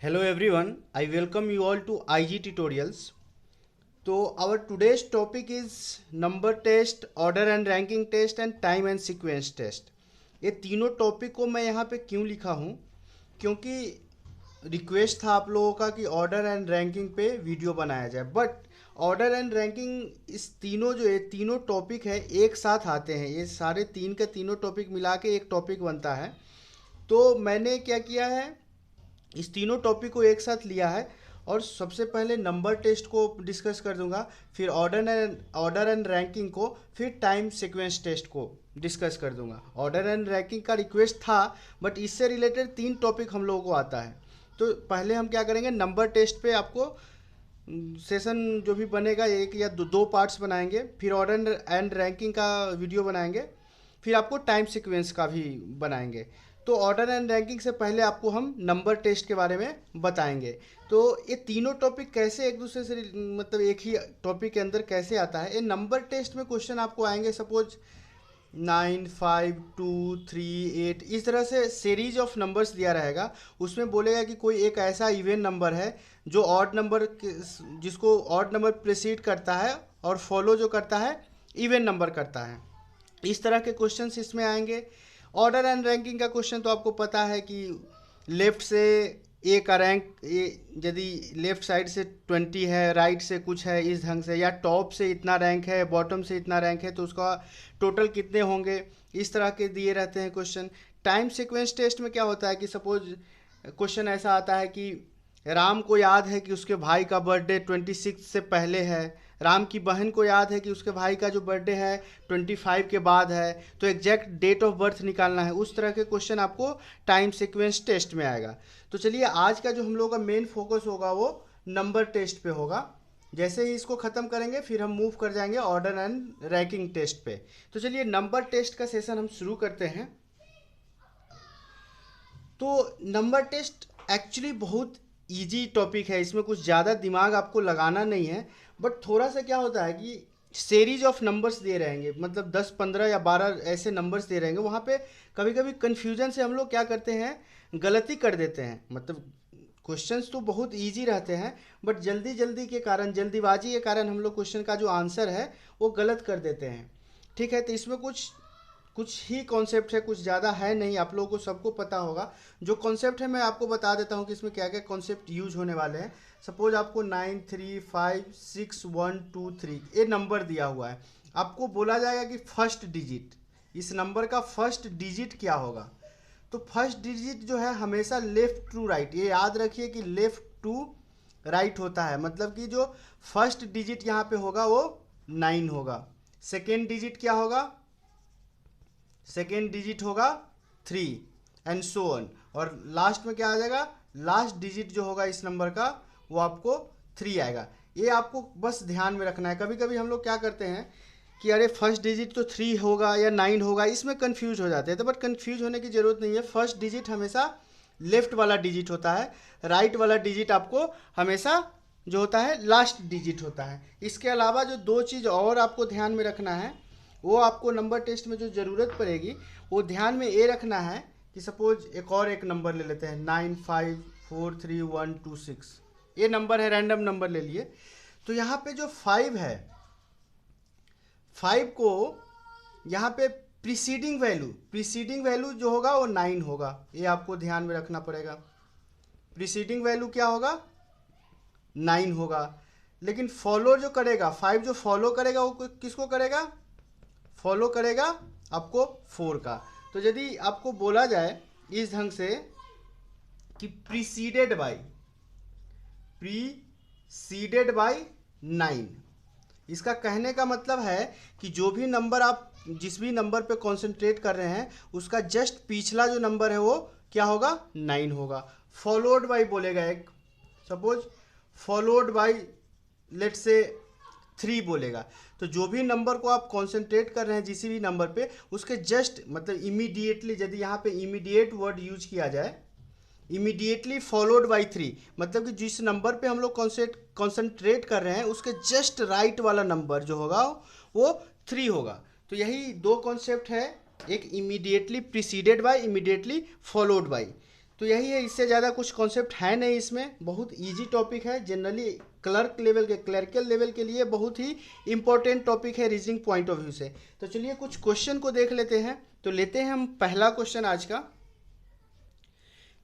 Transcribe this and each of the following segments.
Hello everyone, I welcome you all to IG tutorials. So our today's topic is number test, order and ranking test and time and sequence test. ये तीनों topic को मैं यहाँ पे क्यों लिखा हूँ, क्योंकि रिक्वेस्ट था आप लोगों का कि ऑर्डर एंड रैंकिंग पे वीडियो बनाया जाए, बट ऑर्डर एंड रैंकिंग इस तीनों जो ये तीनों टॉपिक है एक साथ आते हैं। ये सारे तीन के तीनों टॉपिक मिला के एक टॉपिक बनता है। तो मैंने क्या किया है, इस तीनों टॉपिक को एक साथ लिया है और सबसे पहले नंबर टेस्ट को डिस्कस कर दूंगा, फिर ऑर्डर एंड रैंकिंग को, फिर टाइम सीक्वेंस टेस्ट को डिस्कस कर दूंगा। ऑर्डर एंड रैंकिंग का रिक्वेस्ट था, बट इससे रिलेटेड तीन टॉपिक हम लोगों को आता है। तो पहले हम क्या करेंगे, नंबर टेस्ट पे आपको सेशन जो भी बनेगा एक या दो पार्ट्स बनाएंगे, फिर ऑर्डर एंड रैंकिंग का वीडियो बनाएंगे, फिर आपको टाइम सीक्वेंस का भी बनाएंगे। तो ऑर्डर एंड रैंकिंग से पहले आपको हम नंबर टेस्ट के बारे में बताएंगे। तो ये तीनों टॉपिक कैसे एक दूसरे से मतलब एक ही टॉपिक के अंदर कैसे आता है। ये नंबर टेस्ट में क्वेश्चन आपको आएंगे, सपोज 9, 5, 2, 3, 8, इस तरह से सीरीज ऑफ नंबर्स दिया रहेगा। उसमें बोलेगा कि कोई एक ऐसा इवन नंबर है जो ऑड नंबर, जिसको ऑड नंबर प्रीसीड करता है और फॉलो जो करता है इवन नंबर करता है। इस तरह के क्वेश्चंस इसमें आएंगे। ऑर्डर एंड रैंकिंग का क्वेश्चन तो आपको पता है कि लेफ्ट से ए का रैंक, यदि लेफ्ट साइड से 20 है, राइट से कुछ है इस ढंग से, या टॉप से इतना रैंक है, बॉटम से इतना रैंक है, तो उसका टोटल कितने होंगे, इस तरह के दिए रहते हैं क्वेश्चन। टाइम सीक्वेंस टेस्ट में क्या होता है कि सपोज क्वेश्चन ऐसा आता है कि राम को याद है कि उसके भाई का बर्थडे 26 से पहले है, राम की बहन को याद है कि उसके भाई का जो बर्थडे है 25 के बाद है, तो एग्जैक्ट डेट ऑफ बर्थ निकालना है। उस तरह के क्वेश्चन आपको टाइम सीक्वेंस टेस्ट में आएगा। तो चलिए, आज का जो हम लोग का मेन फोकस होगा वो नंबर टेस्ट पे होगा। जैसे ही इसको ख़त्म करेंगे फिर हम मूव कर जाएंगे ऑर्डर एंड रैंकिंग टेस्ट पे। तो चलिए, नंबर टेस्ट का सेशन हम शुरू करते हैं। तो नंबर टेस्ट एक्चुअली बहुत इजी टॉपिक है, इसमें कुछ ज़्यादा दिमाग आपको लगाना नहीं है, बट थोड़ा सा क्या होता है कि सीरीज ऑफ नंबर्स दे रहेंगे, मतलब 10, 15 या 12 ऐसे नंबर्स दे रहेंगे। वहाँ पे कभी कभी कन्फ्यूजन से हम लोग क्या करते हैं, गलती कर देते हैं। मतलब क्वेश्चंस तो बहुत इजी रहते हैं, बट जल्दी के कारण, जल्दीबाजी के कारण हम लोग क्वेश्चन का जो आंसर है वो गलत कर देते हैं। ठीक है, तो इसमें कुछ कुछ ही कॉन्सेप्ट है, कुछ ज़्यादा है नहीं, आप लोगों को सबको पता होगा। जो कॉन्सेप्ट है मैं आपको बता देता हूँ कि इसमें क्या क्या कॉन्सेप्ट यूज होने वाले हैं। सपोज आपको 9, 3, 5, 6, 1, 2, 3 ये नंबर दिया हुआ है। आपको बोला जाएगा कि फर्स्ट डिजिट, इस नंबर का फर्स्ट डिजिट क्या होगा। तो फर्स्ट डिजिट जो है हमेशा लेफ्ट टू राइट, ये याद रखिए कि लेफ्ट टू राइट होता है। मतलब कि जो फर्स्ट डिजिट यहाँ पे होगा वो 9 होगा। सेकेंड डिजिट क्या होगा, सेकेंड डिजिट होगा 3 एंड सो ऑन। और लास्ट में क्या आ जाएगा, लास्ट डिजिट जो होगा इस नंबर का वो आपको 3 आएगा। ये आपको बस ध्यान में रखना है। कभी कभी हम लोग क्या करते हैं कि अरे फर्स्ट डिजिट तो 3 होगा या 9 होगा, इसमें कंफ्यूज हो जाते हैं। तो बट कंफ्यूज होने की ज़रूरत नहीं है। फर्स्ट डिजिट हमेशा लेफ्ट वाला डिजिट होता है, राइट वाला डिजिट आपको हमेशा जो होता है लास्ट डिजिट होता है। इसके अलावा जो दो चीज़ और आपको ध्यान में रखना है, वो आपको नंबर टेस्ट में जो ज़रूरत पड़ेगी वो ध्यान में ये रखना है कि सपोज एक नंबर ले लेते हैं, 9, 5, 4, 3, 1, 2, 6 ये नंबर है, रैंडम नंबर ले लिए। तो यहाँ पे जो 5 है, 5 को यहाँ पे प्रीसीडिंग वैल्यू जो होगा वो 9 होगा। ये आपको ध्यान में रखना पड़ेगा। प्रीसीडिंग वैल्यू क्या होगा, 9 होगा। लेकिन फॉलो जो करेगा, 5 जो फॉलो करेगा वो किसको करेगा, फॉलो करेगा आपको 4 का। तो यदि आपको बोला जाए इस ढंग से कि प्रीसीडेड बाय 9, इसका कहने का मतलब है कि जो भी नंबर आप जिस भी नंबर पे कंसंट्रेट कर रहे हैं उसका जस्ट पिछला जो नंबर है वो क्या होगा, 9 होगा। फॉलोड बाय बोलेगा एक, suppose followed by let's say 3 बोलेगा। तो जो भी नंबर को आप कंसंट्रेट कर रहे हैं जिस भी नंबर पे, उसके जस्ट मतलब इमीडिएटली, यदि यहाँ पे इमीडिएट वर्ड यूज किया जाए, इमीडिएटली फॉलोड बाय 3, मतलब कि जिस नंबर पे हम लोग कंसंट्रेट कर रहे हैं उसके जस्ट राइट वाला नंबर जो होगा वो 3 होगा। तो यही दो कॉन्सेप्ट है, एक immediately preceded by, immediately followed by. तो यही है, इससे ज़्यादा कुछ कॉन्सेप्ट है नहीं इसमें, बहुत इजी टॉपिक है। जनरली क्लर्कल लेवल के लिए बहुत ही इंपॉर्टेंट टॉपिक है रीजनिंग पॉइंट ऑफ व्यू से। तो चलिए कुछ क्वेश्चन को देख लेते हैं। तो लेते हैं हम पहला क्वेश्चन आज का।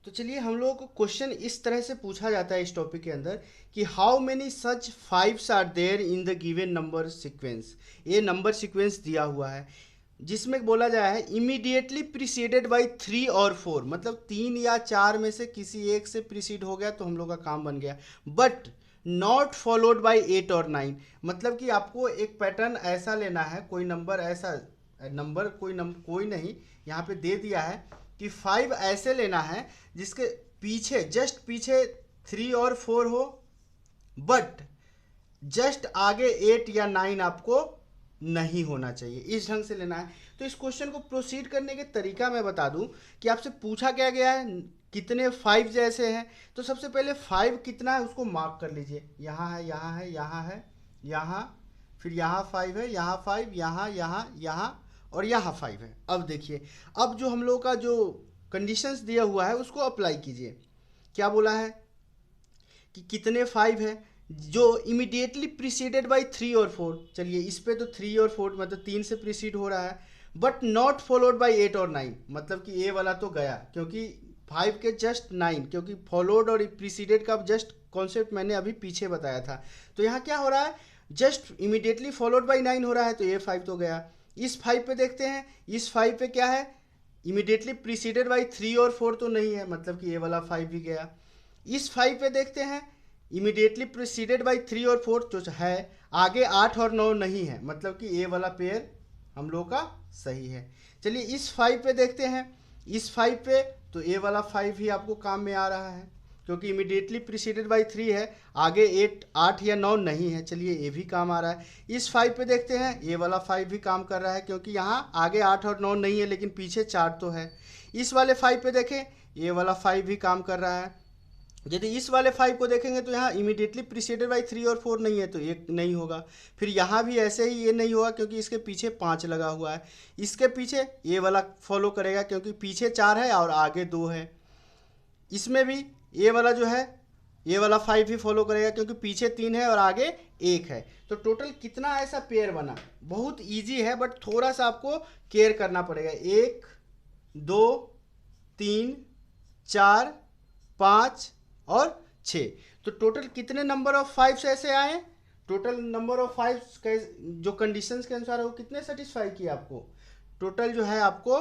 तो चलिए हम लोग को क्वेश्चन इस तरह से पूछा जाता है इस टॉपिक के अंदर कि how many such fives are there in the given number sequence. ये नंबर सीक्वेंस दिया हुआ है जिसमें बोला जाए है इमीडिएटली प्रीसीडेड बाय 3 और 4, मतलब 3 या 4 में से किसी एक से प्रीसीड हो गया तो हम लोग का काम बन गया। बट नॉट फॉलोड बाय 8 और 9, मतलब कि आपको एक पैटर्न ऐसा लेना है, कोई नंबर ऐसा कोई नहीं, यहाँ पे दे दिया है कि 5 ऐसे लेना है जिसके पीछे जस्ट पीछे 3 और 4 हो, बट जस्ट आगे 8 या 9 आपको नहीं होना चाहिए। इस ढंग से लेना है। तो इस क्वेश्चन को प्रोसीड करने के तरीका मैं बता दूं कि आपसे पूछा क्या गया है, कितने 5 जैसे हैं। तो सबसे पहले 5 कितना है उसको मार्क कर लीजिए। यहाँ है, यहाँ है, यहाँ है, यहाँ, फिर यहाँ 5 है, यहाँ 5, यहाँ, यहाँ, यहाँ और यहाँ 5 है। अब देखिए, अब जो हम लोग का जो कंडीशंस दिया हुआ है उसको अप्लाई कीजिए। क्या बोला है कि कितने 5 है जो इमीडिएटली प्रीसीडेड बाय 3 और 4। चलिए इस पे तो 3 और 4 मतलब 3 से प्रीसीड हो रहा है, बट नॉट फॉलोड बाय 8 और 9, मतलब कि ए वाला तो गया क्योंकि 5 के जस्ट 9, क्योंकि फॉलोड और प्रीसीडेड का जस्ट कॉन्सेप्ट मैंने अभी पीछे बताया था। तो यहाँ क्या हो रहा है, जस्ट इमीडिएटली फॉलोड बाय 9 हो रहा है, तो ये 5 तो गया। इस 5 पे देखते हैं, इस 5 पे क्या है, इमीडिएटली प्रीसीडेड बाय 3 और 4 तो नहीं है, मतलब कि ये वाला 5 भी गया। इस 5 पे देखते हैं, इमीडिएटली प्रीसीडेड बाय 3 और 4 जो है, आगे 8 और 9 नहीं है, मतलब कि ए वाला पेयर हम लोग का सही है। चलिए इस 5 पे देखते हैं, इस 5 पे तो ए वाला 5 ही आपको काम में आ रहा है क्योंकि इमीडिएटली प्रीसीडेड बाय 3 है, आगे 8 या 9 नहीं है। चलिए ये भी काम आ रहा है। इस 5 पे देखते हैं, ये वाला 5 भी काम कर रहा है क्योंकि यहाँ आगे 8 और 9 नहीं है लेकिन पीछे 4 तो है। इस वाले 5 पे देखें, ये वाला 5 भी काम कर रहा है। यदि इस वाले 5 को देखेंगे तो यहाँ इमीडिएटली प्रीसीडेड बाय 3 और 4 नहीं है, तो ये नहीं होगा। फिर यहाँ भी ऐसे ही ये नहीं होगा क्योंकि इसके पीछे 5 लगा हुआ है। इसके पीछे ये वाला फॉलो करेगा क्योंकि पीछे 4 है और आगे 2 है। इसमें भी ये वाला जो है, ये वाला 5 भी फॉलो करेगा क्योंकि पीछे 3 है और आगे 1 है। तो टोटल कितना ऐसा पेयर बना, बहुत ईजी है बट थोड़ा सा आपको केयर करना पड़ेगा। 1 2 3 4 5 और 6, तो टोटल कितने नंबर ऑफ 5 ऐसे आए, टोटल नंबर ऑफ 5 जो कंडीशंस के अनुसार है वो कितने सेटिस्फाई किए आपको, टोटल जो है आपको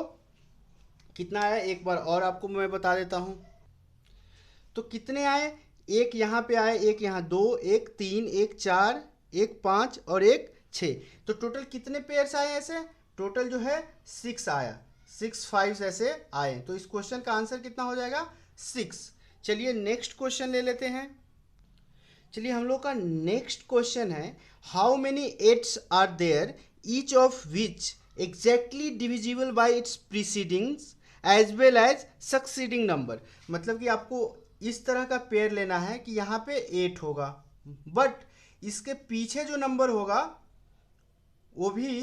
कितना आया, एक बार और आपको मैं बता देता हूँ। तो कितने आए, एक यहाँ पे आए, एक यहाँ 2, एक 3, एक 4, एक 5 और एक 6। तो टोटल कितने पेयर्स आए ऐसे, टोटल जो है 6 आया, 6 5 ऐसे आए। तो इस क्वेश्चन का आंसर कितना हो जाएगा, 6। चलिए नेक्स्ट क्वेश्चन ले लेते हैं। चलिए हम लोग का नेक्स्ट क्वेश्चन है, how many 8s are there each of which exactly divisible by its precedings as well as succeeding number. मतलब कि आपको इस तरह का पेयर लेना है कि यहाँ पे 8 होगा बट इसके पीछे जो नंबर होगा वो भी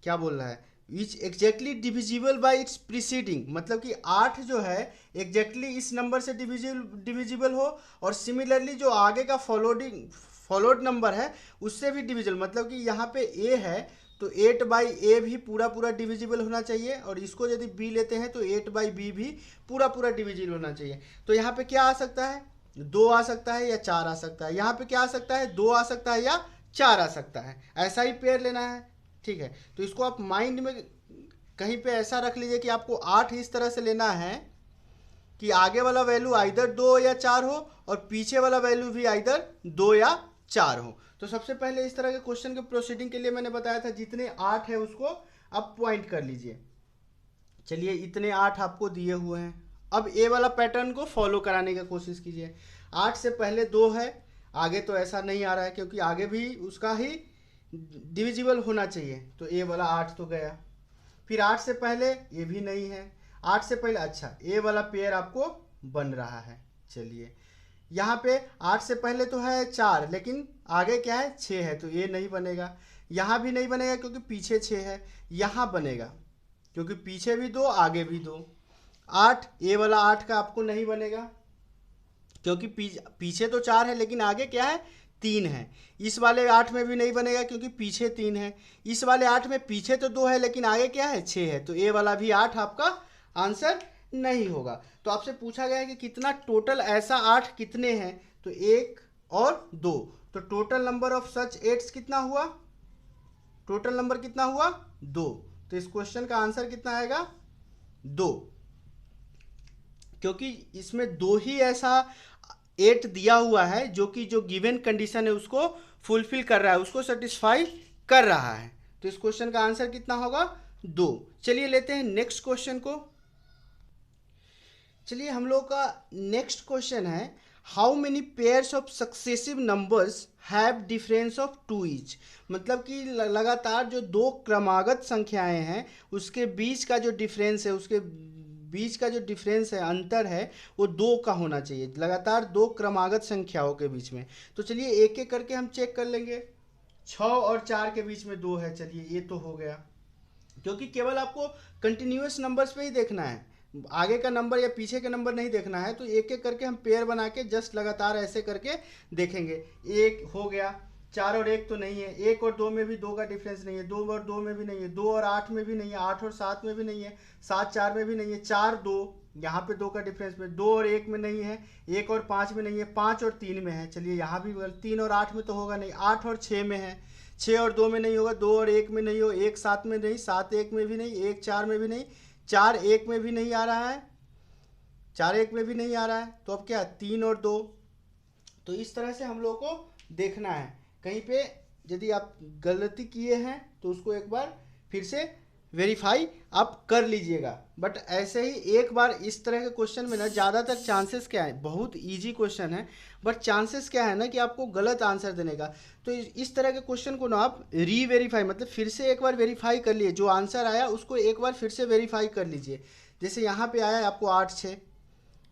क्या बोल रहा है, which exactly divisible by its preceding, मतलब कि 8 जो है एग्जैक्टली इस नंबर से डिविजिबल हो और सिमिलरली जो आगे का फॉलोड नंबर है उससे भी डिविजिबल, मतलब कि यहाँ पे a है तो 8 बाई ए भी पूरा पूरा डिविजिबल होना चाहिए और इसको यदि b लेते हैं तो 8 बाई बी भी पूरा पूरा डिविजिबल होना चाहिए। तो यहाँ पे क्या आ सकता है, 2 आ सकता है या 4 आ सकता है, यहाँ पे क्या आ सकता है, 2 आ सकता है या 4 आ सकता है, ऐसा ही पेयर लेना है। ठीक है, तो इसको आप माइंड में कहीं पे ऐसा रख लीजिए कि आपको 8 इस तरह से लेना है कि आगे वाला वैल्यू आइदर 2 या 4 हो और पीछे वाला वैल्यू भी आइदर 2 या 4 हो। तो सबसे पहले इस तरह के क्वेश्चन के प्रोसीडिंग के लिए मैंने बताया था जितने 8 है उसको आप पॉइंट कर लीजिए। चलिए इतने 8 आपको दिए हुए हैं, अब ए वाला पैटर्न को फॉलो कराने की कोशिश कीजिए। 8 से पहले 2 है, आगे तो ऐसा नहीं आ रहा है क्योंकि आगे भी उसका ही डिविजिबल होना चाहिए, तो ए वाला 8 तो गया। फिर 8 से पहले ये भी नहीं है, 8 से पहले अच्छा ए वाला पेयर आपको बन रहा है। चलिए यहाँ पे 8 से पहले तो है 4 लेकिन आगे क्या है 6 है, तो ये नहीं बनेगा। यहाँ भी नहीं बनेगा क्योंकि पीछे 6 है, यहाँ बनेगा क्योंकि पीछे भी 2 आगे भी 2। 8, ये वाला 8 का आपको नहीं बनेगा क्योंकि पीछे तो 4 है लेकिन आगे क्या है, 3 है। इस वाले 8 में भी नहीं बनेगा क्योंकि पीछे 3 है। इस वाले 8 में पीछे तो 2 है लेकिन आगे क्या है, 6 है। तो ये वाला भी 8 आपका आंसर नहीं होगा। तो आपसे पूछा गया है कि कितना टोटल ऐसा 8 कितने हैं, तो 1 और 2। तो टोटल नंबर ऑफ सच 8 कितना हुआ, टोटल नंबर कितना हुआ, 2। तो इस क्वेश्चन का आंसर कितना आएगा, 2, क्योंकि इसमें 2 ही ऐसा 8 दिया हुआ है जो कि जो गिवन कंडीशन है उसको फुलफिल कर रहा है, उसको सेटिस्फाई कर रहा है। तो इस क्वेश्चन का आंसर कितना होगा, 2। चलिए लेते हैं नेक्स्ट क्वेश्चन को। चलिए हम लोग का नेक्स्ट क्वेश्चन है, how many pairs of successive numbers have difference of 2 each. मतलब कि लगातार जो 2 क्रमागत संख्याएं हैं उसके बीच का जो डिफरेंस है, उसके बीच का जो डिफरेंस है, अंतर है, वो 2 का होना चाहिए, लगातार 2 क्रमागत संख्याओं के बीच में। तो चलिए एक एक करके हम चेक कर लेंगे। 6 और 4 के बीच में 2 है, चलिए ये तो हो गया, क्योंकि केवल आपको कंटिन्यूअस नंबर्स पे ही देखना है, आगे का नंबर या पीछे का नंबर नहीं देखना है। तो एक एक करके हम पेयर बना के जस्ट लगातार ऐसे करके देखेंगे। एक हो गया, 4 और 1 तो नहीं है, 1 और 2 में भी 2 का डिफरेंस नहीं है, 2 और 2 में भी नहीं है, 2 और 8 में भी नहीं है, 8 और 7 में भी नहीं है, 7 4 में भी नहीं है, 4 2 यहाँ पे 2 का डिफरेंस में, 2 और 1 में नहीं है, 1 और 5 में नहीं है, 5 और 3 में है। चलिए यहाँ भी 3 और 8 में तो होगा नहीं, 8 और 6 में है, 6 और 2 में नहीं होगा, 2 और 1 में नहीं हो, 1 7 में नहीं, 7 1 में भी नहीं, 1 4 में भी नहीं, 4 1 में भी नहीं आ रहा है, 4 1 में भी नहीं आ रहा है। तो अब क्या, 3 और 2। तो इस तरह से हम लोग को देखना है, कहीं पे यदि आप गलती किए हैं तो उसको एक बार फिर से वेरीफाई आप कर लीजिएगा। बट ऐसे ही एक बार इस तरह के क्वेश्चन में ना ज़्यादातर चांसेस क्या है, बहुत इजी क्वेश्चन है बट चांसेस क्या है ना कि आपको गलत आंसर देने का। तो इस तरह के क्वेश्चन को ना आप रीवेरीफाई, मतलब फिर से एक बार वेरीफाई कर लिए, जो आंसर आया उसको एक बार फिर से वेरीफाई कर लीजिए। जैसे यहाँ पे आया है आपको 8 6,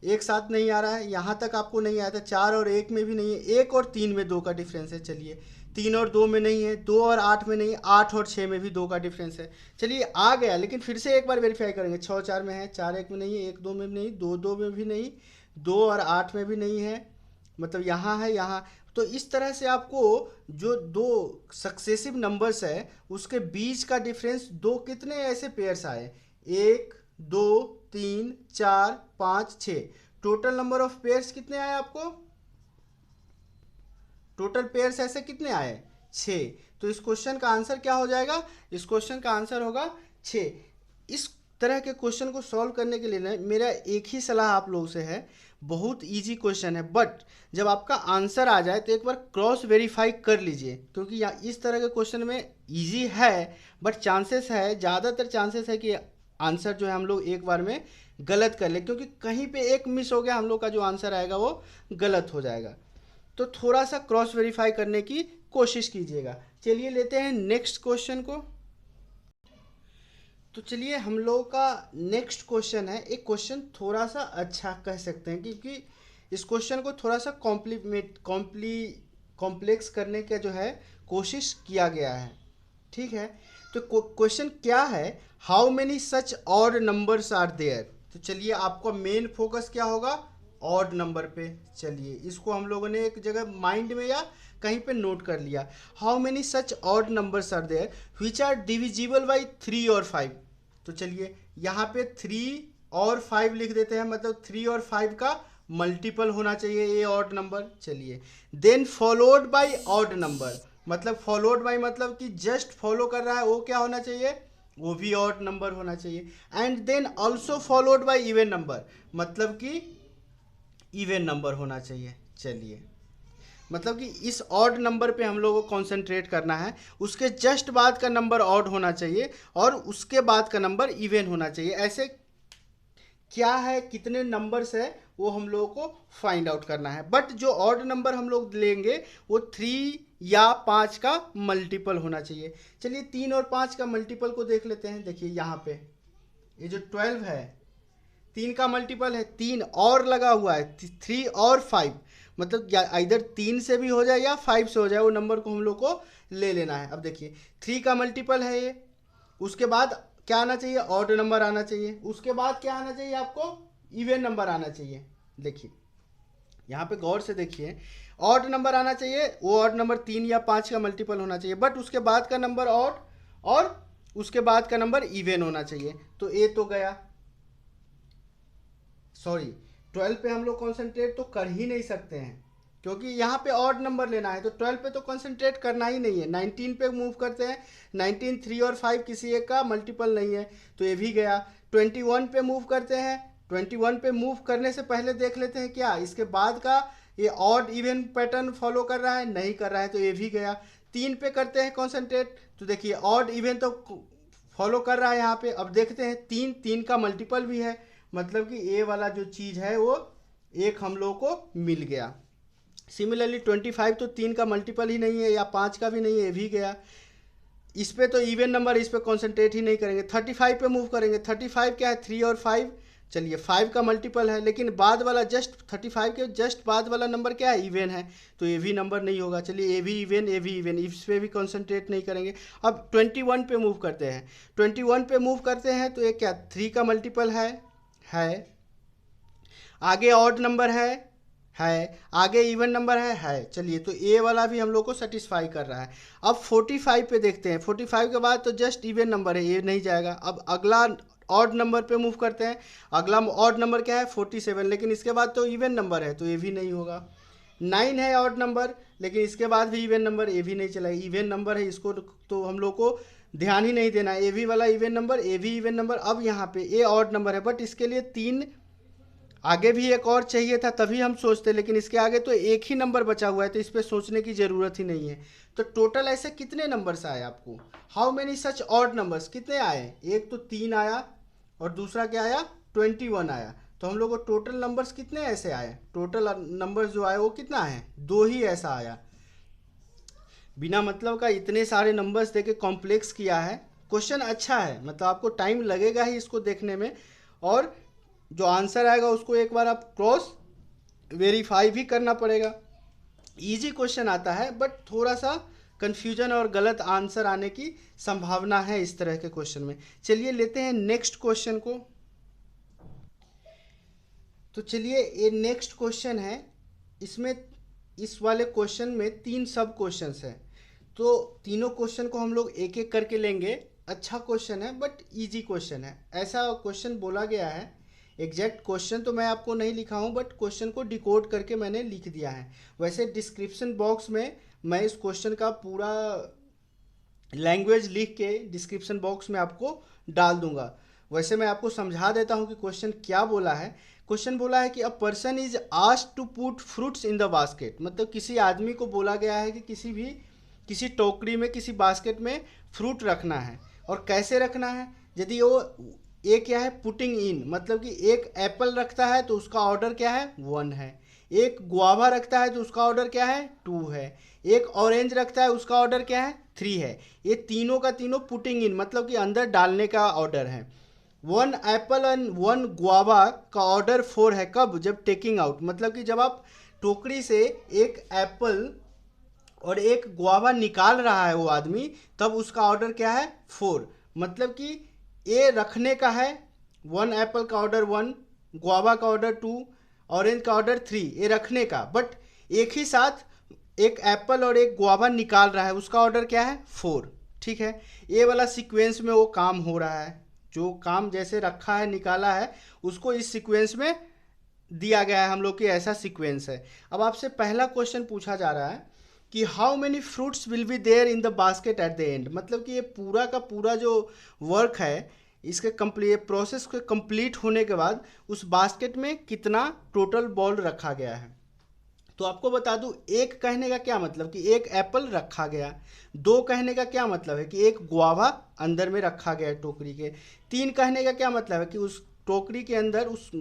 एक साथ नहीं आ रहा है, यहाँ तक आपको नहीं आया था, 4 और 1 में भी नहीं है, 1 और 3 में 2 का डिफरेंस है। चलिए 3 और 2 में नहीं है, 2 और 8 में नहीं है, 8 और 6 में भी 2 का डिफरेंस है। चलिए आ गया, लेकिन फिर से एक बार वेरीफाई करेंगे। 6 4 में है, 4 1 में नहीं है, 1 2 में भी नहीं, 2 2 में भी नहीं, 2 और 8 में भी नहीं है, मतलब यहाँ है, यहाँ। तो इस तरह से आपको जो 2 सक्सेसिव नंबर्स है उसके बीच का डिफरेंस 2 कितने ऐसे पेयर्स आए, 1 2 3 4 5 6। टोटल नंबर ऑफ पेयर्स कितने आए आपको, टोटल पेयर्स ऐसे कितने आए, 6। तो इस क्वेश्चन का आंसर क्या हो जाएगा, इस क्वेश्चन का आंसर होगा 6। इस तरह के क्वेश्चन को सॉल्व करने के लिए ना मेरा एक ही सलाह आप लोगों से है, बहुत इजी क्वेश्चन है बट जब आपका आंसर आ जाए तो एक बार क्रॉस वेरीफाई कर लीजिए, क्योंकि इस तरह के क्वेश्चन में इजी है बट चांसेस है, ज़्यादातर चांसेस है कि आंसर जो है हम लोग एक बार में गलत कर ले, क्योंकि कहीं पे एक मिस हो गया हम लोग का जो आंसर आएगा वो गलत हो जाएगा। तो थोड़ा सा क्रॉस वेरीफाई करने की कोशिश कीजिएगा। चलिए लेते हैं नेक्स्ट क्वेश्चन को। तो चलिए हम लोगों का नेक्स्ट क्वेश्चन है, एक क्वेश्चन थोड़ा सा अच्छा कह सकते हैं, क्योंकि इस क्वेश्चन को थोड़ा सा कॉम्प्लेक्स करने का जो है कोशिश किया गया है, ठीक है। तो क्वेश्चन क्या है, how many such odd numbers are there. तो चलिए आपका मेन फोकस क्या होगा, ऑड नंबर पे। चलिए इसको हम लोगों ने एक जगह माइंड में या कहीं पे नोट कर लिया। How many such odd numbers are there which are divisible by 3 और 5। तो चलिए यहाँ पे 3 और 5 लिख देते हैं, मतलब 3 और 5 का मल्टीपल होना चाहिए ये ऑड नंबर। चलिए then followed by odd number, मतलब फॉलोड बाई मतलब कि जस्ट फॉलो कर रहा है, वो क्या होना चाहिए, वो भी ऑड नंबर होना चाहिए। And then also followed by even number, मतलब कि इवन नंबर होना चाहिए। चलिए मतलब कि इस ऑड नंबर पे हम लोगों को कॉन्सेंट्रेट करना है, उसके जस्ट बाद का नंबर ऑड होना चाहिए और उसके बाद का नंबर इवन होना चाहिए। ऐसे क्या है, कितने नंबर्स है वो हम लोगों को फाइंड आउट करना है। बट जो ऑड नंबर हम लोग लेंगे वो 3 या 5 का मल्टीपल होना चाहिए। चलिए 3 और 5 का मल्टीपल को देख लेते हैं। देखिए यहाँ पे ये जो 12 है 3 का मल्टीपल है, 3 और लगा हुआ है, 3 और 5, मतलब इधर 3 से भी हो जाए या 5 से हो जाए, वो नंबर को हम लोग को ले लेना है। अब देखिए 3 का मल्टीपल है ये, उसके बाद क्या आना चाहिए, ऑड नंबर आना चाहिए। उसके बाद क्या आना चाहिए आपको, इवन नंबर आना चाहिए। देखिए यहाँ पे गौर से देखिए, ऑड नंबर आना चाहिए, वो ऑड नंबर 3 या 5 का मल्टीपल होना चाहिए, बट उसके बाद का नंबर ऑड और उसके बाद का नंबर इवन होना चाहिए। तो ए तो गया, सॉरी 12 पे हम लोग कॉन्सेंट्रेट तो कर ही नहीं सकते हैं क्योंकि यहाँ पे ऑड नंबर लेना है, तो 12 पे तो कॉन्सेंट्रेट करना ही नहीं है। 19 पे मूव करते हैं, 19 3 और 5 किसी एक का मल्टीपल नहीं है, तो ये भी गया। 21 पे मूव करते हैं, 21 पे मूव करने से पहले देख लेते हैं क्या इसके बाद का ये ऑड इवन पैटर्न फॉलो कर रहा है, नहीं कर रहा है, तो ये भी गया। 3 पे करते हैं कॉन्सेंट्रेट, तो देखिए ऑड इवन तो फॉलो कर रहा है यहाँ पे। अब देखते हैं 3 का मल्टीपल भी है, मतलब कि ए वाला जो चीज़ है वो एक हम लोग को मिल गया। सिमिलरली 25 तो 3 का मल्टीपल ही नहीं है या 5 का भी नहीं है, ये भी गया। इस पे तो इवन नंबर, इस पे कॉन्सेंट्रेट ही नहीं करेंगे। 35 पे मूव करेंगे, 35 क्या है 3 और 5, चलिए 5 का मल्टीपल है, लेकिन बाद वाला जस्ट 35 के जस्ट बाद वाला नंबर क्या है, इवन है, तो ये भी नंबर नहीं होगा। चलिए ये भी इवन, ये भी इवन, इस पे भी कॉन्सेंट्रेट नहीं करेंगे। अब 21 पे मूव करते हैं, 21 पे मूव करते हैं तो ये क्या 3 का मल्टीपल है, आगे ऑड नंबर है, आगे इवन नंबर है। चलिए तो ए वाला भी हम लोग को सेटिस्फाई कर रहा है। अब 45 पे देखते हैं, 45 के बाद तो जस्ट इवन नंबर है, ये नहीं जाएगा। अब अगला ऑड नंबर पे मूव करते हैं, अगला ऑड नंबर क्या है 47, लेकिन इसके बाद तो इवन नंबर है, तो ये भी नहीं होगा। 9 है ऑड नंबर, लेकिन इसके बाद भी इवन नंबर, ये भी नहीं चलेगा, इवन नंबर है, इसको तो हम लोग को ध्यान ही नहीं देना। ए भी वाला इवन नंबर, ए भी इवन नंबर। अब यहाँ पे ए ऑड नंबर है, बट इसके लिए 3 आगे भी एक और चाहिए था तभी हम सोचते, लेकिन इसके आगे तो एक ही नंबर बचा हुआ है, तो इस पर सोचने की ज़रूरत ही नहीं है। तो टोटल ऐसे कितने नंबर्स आए आपको, how many such odd numbers, कितने आए, एक तो 3 आया और दूसरा क्या आया 21 आया। तो हम लोग को टोटल नंबर्स कितने ऐसे आए, टोटल नंबर्स जो आए वो कितना है, 2 ही ऐसा आया। बिना मतलब का इतने सारे नंबर्स देके कॉम्प्लेक्स किया है। क्वेश्चन अच्छा है, मतलब आपको टाइम लगेगा ही इसको देखने में, और जो आंसर आएगा उसको एक बार आप क्रॉस वेरीफाई भी करना पड़ेगा। इजी क्वेश्चन आता है, बट थोड़ा सा कंफ्यूजन और गलत आंसर आने की संभावना है इस तरह के क्वेश्चन में। चलिए लेते हैं नेक्स्ट क्वेश्चन को। तो चलिए ये नेक्स्ट क्वेश्चन है, इसमें इस वाले क्वेश्चन में 3 सब क्वेश्चंस हैं, तो तीनों क्वेश्चन को हम लोग एक एक करके लेंगे। अच्छा क्वेश्चन है बट इजी क्वेश्चन है, ऐसा क्वेश्चन बोला गया है। एग्जैक्ट क्वेश्चन तो मैं आपको नहीं लिखा हूँ, बट क्वेश्चन को डिकोड करके मैंने लिख दिया है। वैसे डिस्क्रिप्शन बॉक्स में मैं इस क्वेश्चन का पूरा लैंग्वेज लिख के डिस्क्रिप्शन बॉक्स में आपको डाल दूंगा। वैसे मैं आपको समझा देता हूँ कि क्वेश्चन क्या बोला है। क्वेश्चन बोला है कि a person is asked to put fruits in the basket, मतलब किसी आदमी को बोला गया है कि किसी टोकरी में, किसी बास्केट में फ्रूट रखना है, और कैसे रखना है। यदि वो एक क्या है पुटिंग इन, मतलब कि एक एप्पल रखता है तो उसका ऑर्डर क्या है 1 है, एक गुआवा रखता है तो उसका ऑर्डर क्या है 2 है, एक ऑरेंज रखता है उसका ऑर्डर क्या है 3 है। ये तीनों का तीनों पुटिंग इन मतलब कि अंदर डालने का ऑर्डर है। 1 एप्पल एंड 1 गुआवा का ऑर्डर 4 है, कब, जब टेकिंग आउट, मतलब कि जब आप टोकरी से एक एप्पल और एक गुआवा निकाल रहा है वो आदमी, तब उसका ऑर्डर क्या है 4, मतलब कि ए रखने का है, 1 एप्पल का ऑर्डर 1, गुआवा का ऑर्डर 2, ऑरेंज का ऑर्डर 3, ये रखने का। बट एक ही साथ एक एप्पल और एक गुआवा निकाल रहा है, उसका ऑर्डर क्या है 4, ठीक है। ये वाला सीक्वेंस में वो काम हो रहा है, जो काम जैसे रखा है निकाला है उसको इस सीक्वेंस में दिया गया है हम लोग की, ऐसा सीक्वेंस है। अब आपसे पहला क्वेश्चन पूछा जा रहा है कि how many fruits will be there in the basket at the end, मतलब कि ये पूरा का पूरा जो वर्क है इसके कंप्लीट प्रोसेस के कंप्लीट होने के बाद उस बास्केट में कितना टोटल बॉल रखा गया है। तो आपको बता दूं, एक कहने का क्या मतलब कि एक एप्पल रखा गया, 2 कहने का क्या मतलब है कि एक गुआवा अंदर में रखा गया टोकरी के, 3 कहने का क्या मतलब है कि उस टोकरी के अंदर, उस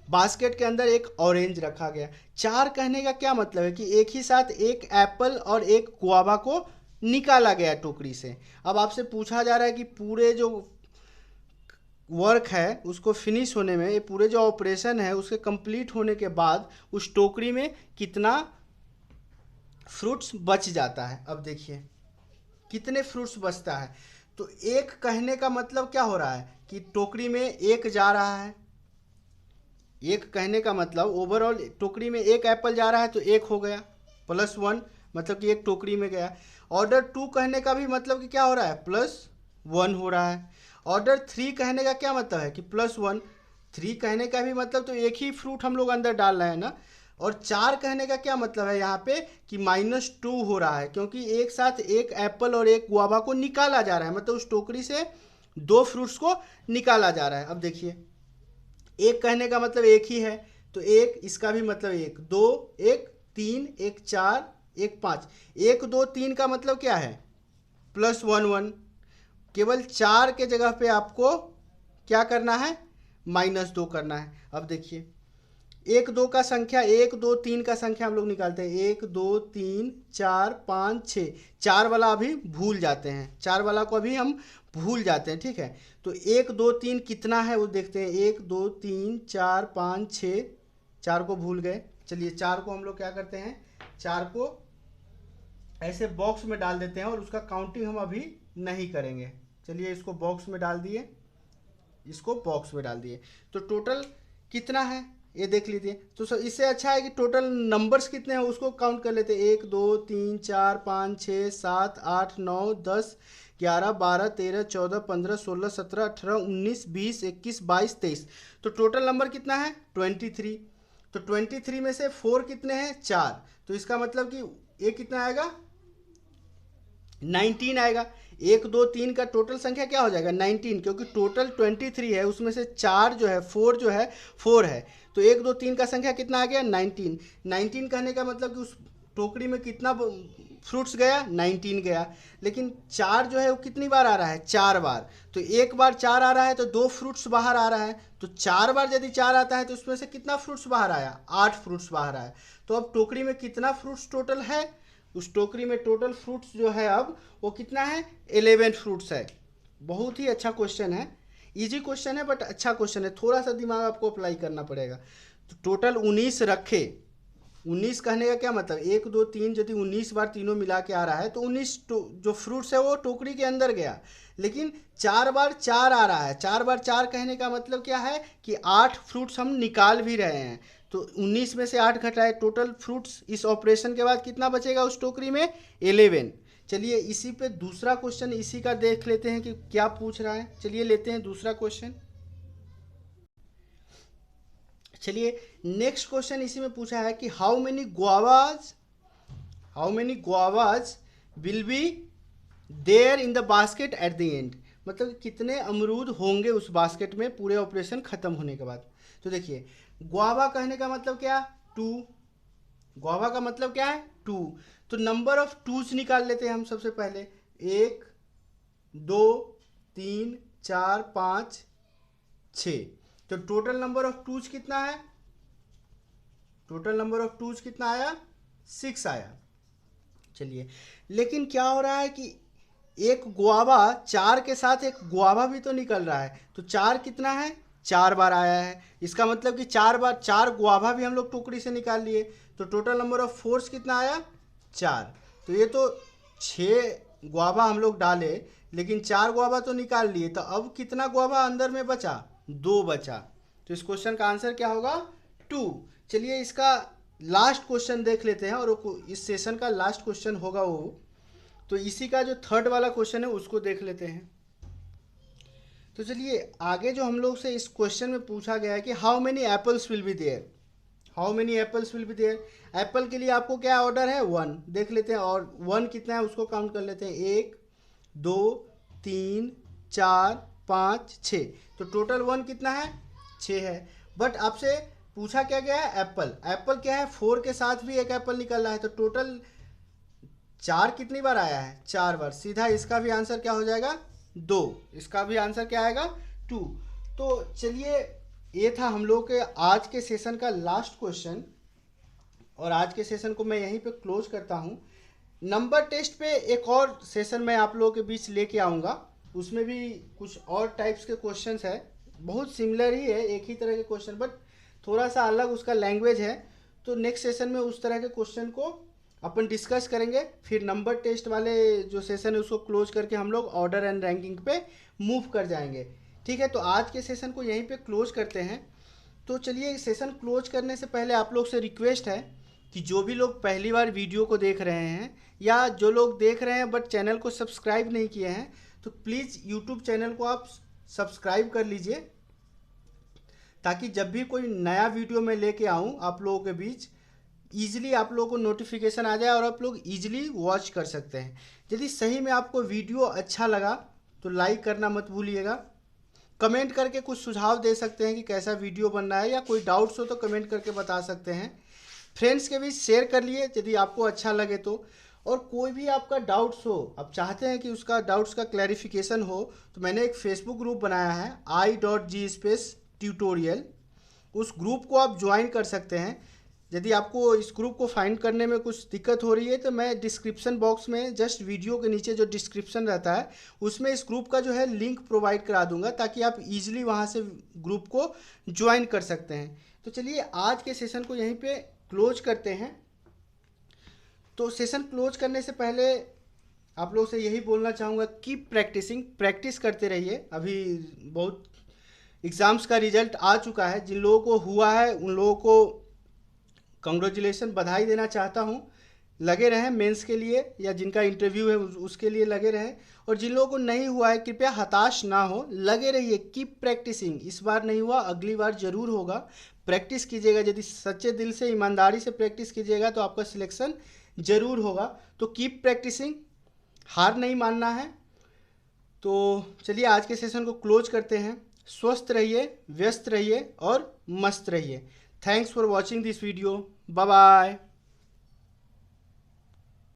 बास्केट के अंदर एक ऑरेंज रखा गया, 4 कहने का क्या मतलब है कि एक ही साथ एक एप्पल और एक गुआवा को निकाला गया टोकरी से। अब आपसे पूछा जा रहा है कि पूरे जो वर्क है उसको फिनिश होने में, ये पूरे जो ऑपरेशन है उसके कंप्लीट होने के बाद उस टोकरी में कितना फ्रूट्स बच जाता है। अब देखिए कितने फ्रूट्स बचता है, तो एक कहने का मतलब क्या हो रहा है कि टोकरी में एक जा रहा है। एक कहने का मतलब ओवरऑल टोकरी में एक एप्पल जा रहा है तो एक हो गया, +1 मतलब कि एक टोकरी में गया। ऑर्डर 2 कहने का भी मतलब कि क्या हो रहा है, +1 हो रहा है। ऑर्डर 3 कहने का क्या मतलब है कि +1। 3 कहने का भी मतलब तो एक ही फ्रूट हम लोग अंदर डाल रहे हैं ना। और 4 कहने का क्या मतलब है यहाँ पे कि -2 हो रहा है, क्योंकि एक साथ एक एप्पल और एक गुआवा को निकाला जा रहा है, मतलब उस टोकरी से 2 फ्रूट्स को निकाला जा रहा है। अब देखिए, एक कहने का मतलब एक ही है, तो एक, इसका भी मतलब एक, 2 1 3 1 4 1 5, 1 2 3 का मतलब क्या है, +1 1। केवल 4 के जगह पे आपको क्या करना है, -2 करना है। अब देखिए, 1 2 का संख्या, 1 2 3 का संख्या हम लोग निकालते हैं, 1 2 3 4 5 6। 4 वाला अभी भूल जाते हैं, 4 वाला को अभी हम भूल जाते हैं, ठीक है। तो 1 2 3 कितना है वो देखते हैं, 1 2 3 4 5 6, 4 को भूल गए। चलिए 4 को हम लोग क्या करते हैं, 4 को ऐसे बॉक्स में डाल देते हैं और उसका काउंटिंग हम अभी नहीं करेंगे। चलिए इसको बॉक्स में डाल दिए, इसको बॉक्स में डाल दिए। तो टोटल कितना है ये देख लीजिए। तो इससे अच्छा है कि टोटल नंबर्स कितने हैं उसको काउंट कर लेते हैं, 1 2 3 4 5 6 7 8 9 10 11 12 13 14 15 16 17 18 19 20 21 22 23। तो टोटल नंबर कितना है, 23। तो 23 में से 4 कितने हैं, 4। तो इसका मतलब कि ये कितना आएगा, 19 आएगा। 1 2 3 का टोटल संख्या क्या हो जाएगा, 19, क्योंकि टोटल 23 है, उसमें से 4 जो है, 4 जो है 4 है। तो 1 2 3 का संख्या कितना आ गया, 19। 19 कहने का मतलब कि उस टोकरी में कितना फ्रूट्स गया, 19 गया। लेकिन 4 जो है वो कितनी बार आ रहा है, 4 बार। तो एक बार 4 आ रहा है तो 2 फ्रूट्स बाहर आ रहा है। तो 4 बार यदि 4 आता है तो उसमें से कितना फ्रूट्स बाहर आया, 8 फ्रूट्स बाहर आया। तो अब टोकरी में कितना फ्रूट्स टोटल है, उस टोकरी में टोटल फ्रूट्स जो है अब वो कितना है, 11 फ्रूट्स है। बहुत ही अच्छा क्वेश्चन है, इजी क्वेश्चन है बट अच्छा क्वेश्चन है, थोड़ा सा दिमाग आपको अप्लाई करना पड़ेगा। तो टोटल 19 रखे। 19 कहने का क्या मतलब, 1 2 3 यदि 19 बार तीनों मिला के आ रहा है तो 19 जो फ्रूट्स है वो टोकरी के अंदर गया। लेकिन 4 बार 4 आ रहा है, 4 बार 4 कहने का मतलब क्या है कि 8 फ्रूट्स हम निकाल भी रहे हैं। तो 19 में से 8 घटाए, टोटल फ्रूट्स इस ऑपरेशन के बाद कितना बचेगा उस टोकरी में, 11। चलिए इसी पे दूसरा क्वेश्चन इसी का देख लेते हैं कि क्या पूछ रहा है। चलिए लेते हैं दूसरा क्वेश्चन। चलिए नेक्स्ट क्वेश्चन इसी में पूछा है कि how many guavas will be there in the basket at the end, मतलब कितने अमरूद होंगे उस बास्केट में पूरे ऑपरेशन खत्म होने के बाद। तो देखिए, गुआवा कहने का मतलब क्या, 2। गुआवा का मतलब क्या है, 2। तो नंबर ऑफ टूज निकाल लेते हैं हम सबसे पहले, 1 2 3 4 5 6। तो टोटल नंबर ऑफ टूज कितना है, टोटल नंबर ऑफ टूज कितना आया, 6 आया। चलिए, लेकिन क्या हो रहा है कि एक गुआवा 4 के साथ एक गुआवा भी तो निकल रहा है। तो 4 कितना है, 4 बार आया है। इसका मतलब कि 4 बार 4 गुआवा भी हम लोग टोकरी से निकाल लिए। तो टोटल नंबर ऑफ फ्रूट्स कितना आया, 4। तो ये तो 6 गुआवा हम लोग डाले, लेकिन 4 गुआवा तो निकाल लिए। तो अब कितना गुआवा अंदर में बचा, 2 बचा। तो इस क्वेश्चन का आंसर क्या होगा, 2। चलिए इसका लास्ट क्वेश्चन देख लेते हैं, और इस सेशन का लास्ट क्वेश्चन होगा वो। तो इसी का जो थर्ड वाला क्वेश्चन है उसको देख लेते हैं। तो चलिए आगे जो हम लोग से इस क्वेश्चन में पूछा गया है कि how many apples will be there, how many apples will be there. Apple के लिए आपको क्या ऑर्डर है, 1 देख लेते हैं, और 1 कितना है उसको काउंट कर लेते हैं, 1 2 3 4 5 6। तो टोटल 1 कितना है, 6 है। बट आपसे पूछा क्या गया है, एप्पल। एप्पल क्या है, 4 के साथ भी एक एप्पल निकल रहा है। तो टोटल 4 कितनी बार आया है, 4 बार। सीधा इसका भी आंसर क्या हो जाएगा, 2। इसका भी आंसर क्या आएगा, 2। तो चलिए ये था हम लोग के आज के सेशन का लास्ट क्वेश्चन, और आज के सेशन को मैं यहीं पे क्लोज करता हूँ। नंबर टेस्ट पे एक और सेशन मैं आप लोगों के बीच लेके आऊँगा, उसमें भी कुछ और टाइप्स के क्वेश्चंस है। बहुत सिमिलर ही है, एक ही तरह के क्वेश्चन, बट थोड़ा सा अलग उसका लैंग्वेज है। तो नेक्स्ट सेशन में उस तरह के क्वेश्चन को अपन डिस्कस करेंगे, फिर नंबर टेस्ट वाले जो सेशन है उसको क्लोज करके हम लोग ऑर्डर एंड रैंकिंग पे मूव कर जाएंगे। ठीक है, तो आज के सेशन को यहीं पे क्लोज करते हैं। तो चलिए, सेशन क्लोज करने से पहले आप लोग से रिक्वेस्ट है कि जो भी लोग पहली बार वीडियो को देख रहे हैं या जो लोग देख रहे हैं बट चैनल को सब्सक्राइब नहीं किए हैं, तो प्लीज़ यूट्यूब चैनल को आप सब्सक्राइब कर लीजिए, ताकि जब भी कोई नया वीडियो मैं लेके आऊँ आप लोगों के बीच ईजिली आप लोगों को नोटिफिकेशन आ जाए और आप लोग ईजिली वॉच कर सकते हैं। यदि सही में आपको वीडियो अच्छा लगा तो लाइक करना मत भूलिएगा। कमेंट करके कुछ सुझाव दे सकते हैं कि कैसा वीडियो बनना है, या कोई डाउट्स हो तो कमेंट करके बता सकते हैं। फ्रेंड्स के बीच शेयर कर लिए यदि आपको अच्छा लगे तो। और कोई भी आपका डाउट्स हो, आप चाहते हैं कि उसका डाउट्स का क्लैरिफिकेशन हो, तो मैंने एक फेसबुक ग्रुप बनाया है i.g/tutorial। उस ग्रुप को आप ज्वाइन कर सकते हैं। यदि आपको इस ग्रुप को फाइंड करने में कुछ दिक्कत हो रही है तो मैं डिस्क्रिप्शन बॉक्स में जस्ट वीडियो के नीचे जो डिस्क्रिप्शन रहता है उसमें इस ग्रुप का जो है लिंक प्रोवाइड करा दूंगा, ताकि आप इजीली वहां से ग्रुप को ज्वाइन कर सकते हैं। तो चलिए, आज के सेशन को यहीं पे क्लोज करते हैं। तो सेशन क्लोज करने से पहले आप लोग से यही बोलना चाहूँगा, कीप प्रैक्टिसिंग, प्रैक्टिस करते रहिए। अभी बहुत एग्ज़ाम्स का रिजल्ट आ चुका है, जिन लोगों को हुआ है उन लोगों को कंग्रेचुलेसन, बधाई देना चाहता हूँ। लगे रहें मेंस के लिए, या जिनका इंटरव्यू है उसके लिए लगे रहें। और जिन लोगों को नहीं हुआ है कृपया हताश ना हो, लगे रहिए, कीप प्रैक्टिसिंग। इस बार नहीं हुआ अगली बार ज़रूर होगा। प्रैक्टिस कीजिएगा, यदि सच्चे दिल से ईमानदारी से प्रैक्टिस कीजिएगा तो आपका सिलेक्शन ज़रूर होगा। तो कीप प्रैक्टिसिंग, हार नहीं मानना है। तो चलिए, आज के सेशन को क्लोज करते हैं। स्वस्थ रहिए, व्यस्त रहिए और मस्त रहिए। Thanks for watching this video. Bye bye.